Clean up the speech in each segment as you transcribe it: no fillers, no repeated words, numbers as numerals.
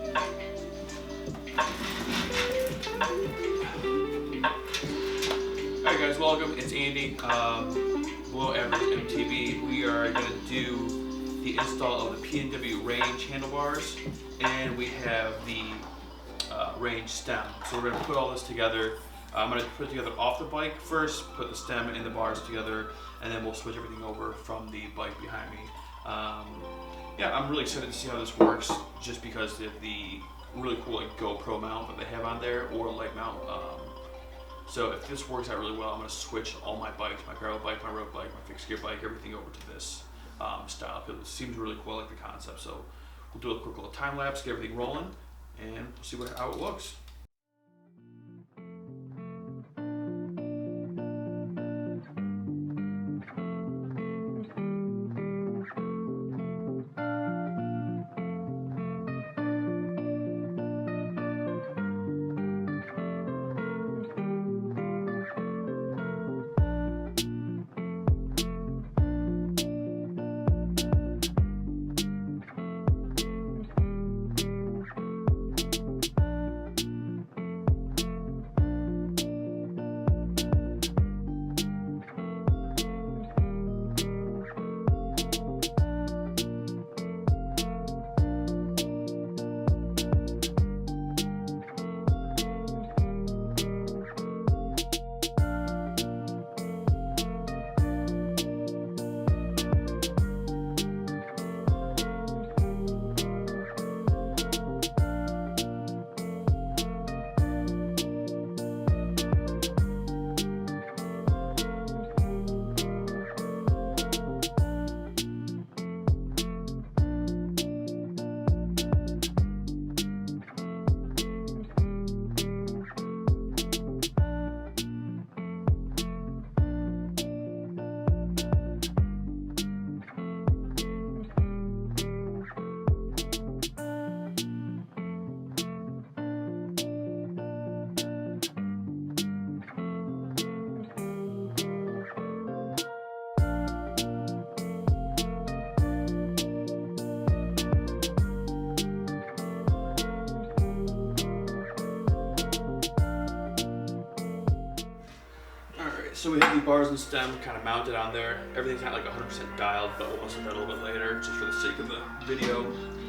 Alright guys, welcome. It's Andy, Below Average MTV. We are going to do the install of the PNW Range handlebars, and we have the Range stem. So we're going to put all this together. I'm going to put it together off the bike first, put the stem and the bars together, and then we'll switch everything over from the bike behind me. Yeah, I'm really excited to see how this works, just because of the really cool like GoPro mount that they have on there, or leg mount. So if this works out really well, I'm going to switch all my bikes, my gravel bike, my road bike, my fixed gear bike, everything over to this style, because it seems really cool. I like the concept. So we'll do a quick little time lapse, get everything rolling, and we'll see how it looks. So we have the bars and stem kind of mounted on there. Everything's not like 100% dialed, but we'll mess with that a little bit later, just for the sake of the video.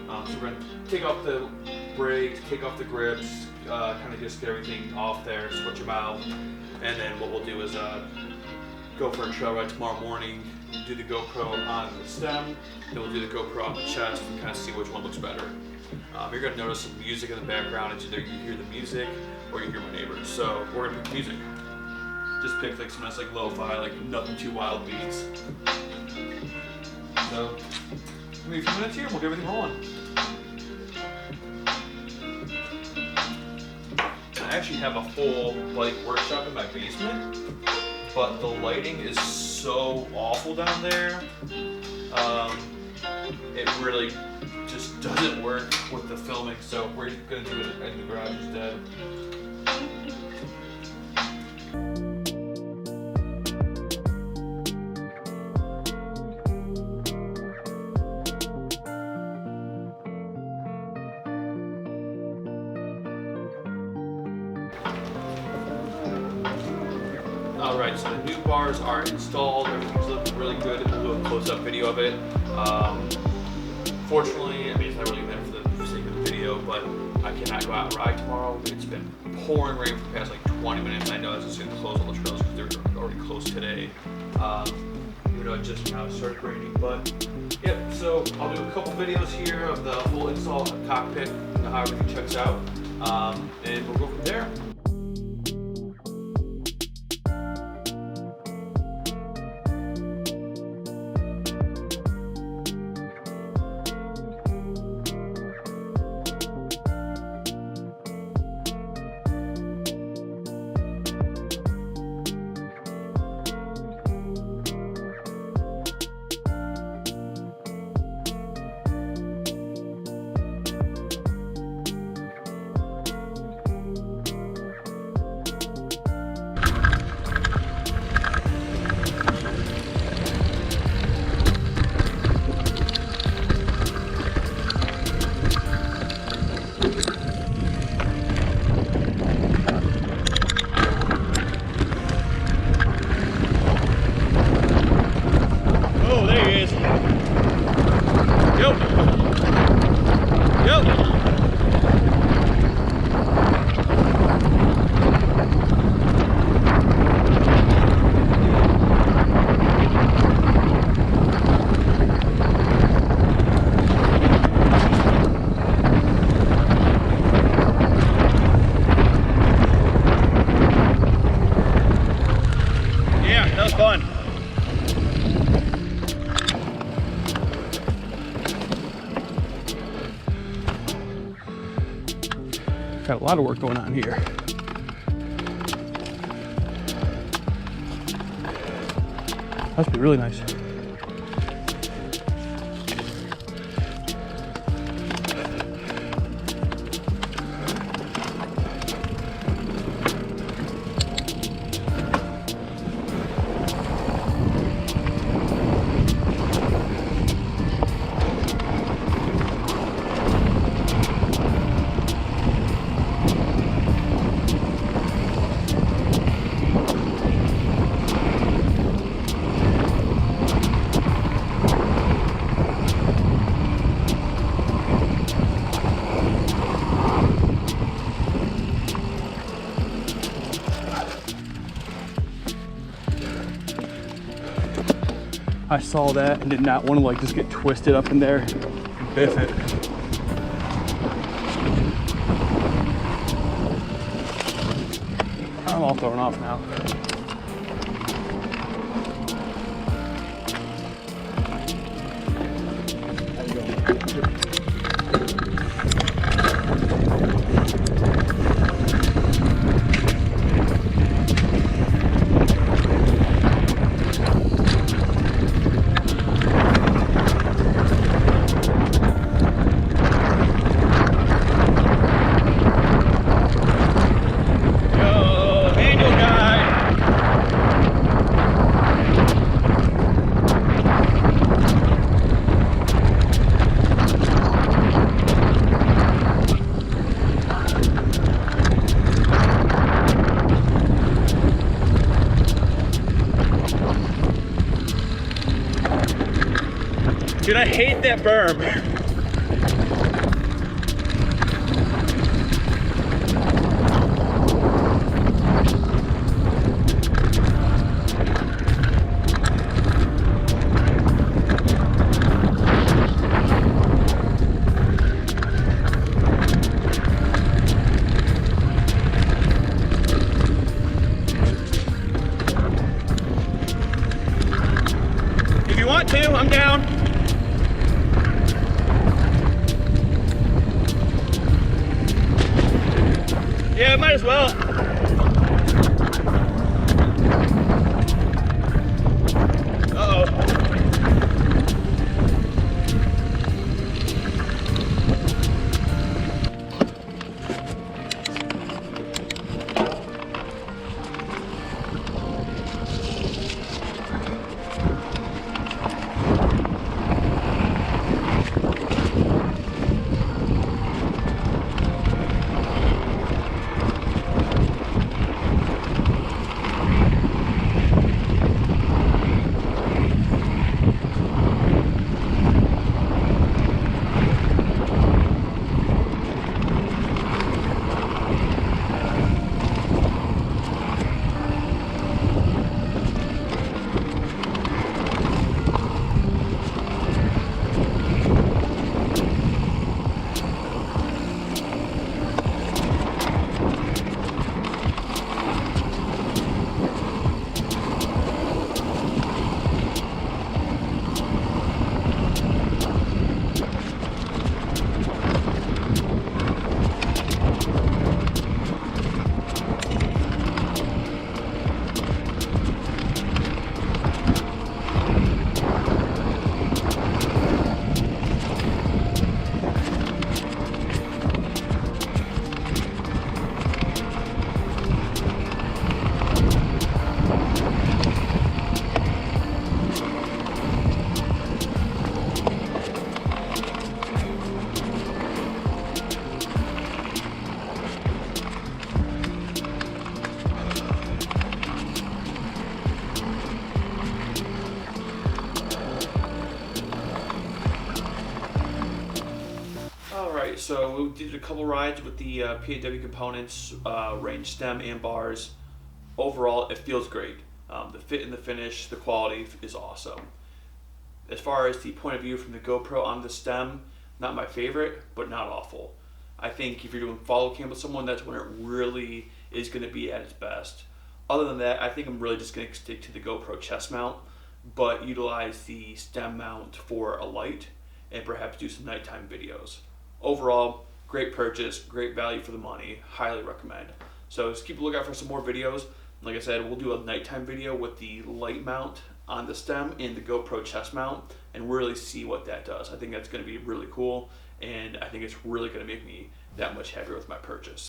So we're going to take off the brakes, take off the grips, kind of just get everything off there, switch them out. And then what we'll do is go for a trail ride tomorrow morning, do the GoPro on the stem, then we'll do the GoPro on the chest and kind of see which one looks better. You're going to notice some music in the background. It's either you hear the music or you hear my neighbors. So we're going to pick music. Just pick like some nice like lo-fi, like nothing too wild beats. So give me a few minutes here and we'll get everything rolling. I actually have a full bike workshop in my basement, but the lighting is so awful down there. It really just doesn't work with the filming, so we're gonna do it in the garage instead. Alright, so the new bars are installed, everything's looking really good. We'll do a close-up video of it. Fortunately, I mean, it's not really meant for the sake of the video, but I cannot go out and ride tomorrow. It's been pouring rain for the past like 20 minutes. I know it's just going to close all the trails because they're already closed today. Even though it just now started raining, but yeah, so I'll do a couple videos here of the full install of the cockpit, how everything checks out, and we'll go from there. Got a lot of work going on here. Must be really nice. I saw that and did not want to like just get twisted up in there and biff it. I'm all thrown off now. Dude, I hate that berm. If you want to, I'm down. Yeah, might as well. Uh-oh. So we did a couple rides with the PNW Components Range stem and bars. Overall, it feels great. The fit and the finish, the quality is awesome. As far as the point of view from the GoPro on the stem, not my favorite, but not awful. I think if you're doing follow cam with someone, that's when it really is going to be at its best. Other than that, I think I'm really just going to stick to the GoPro chest mount, but utilize the stem mount for a light and perhaps do some nighttime videos. Overall, Great purchase, great value for the money, highly recommend. So just keep a lookout for some more videos. Like I said, we'll do a nighttime video with the light mount on the stem and the GoPro chest mount and really see what that does. I think that's going to be really cool, and I think it's really going to make me that much happier with my purchase.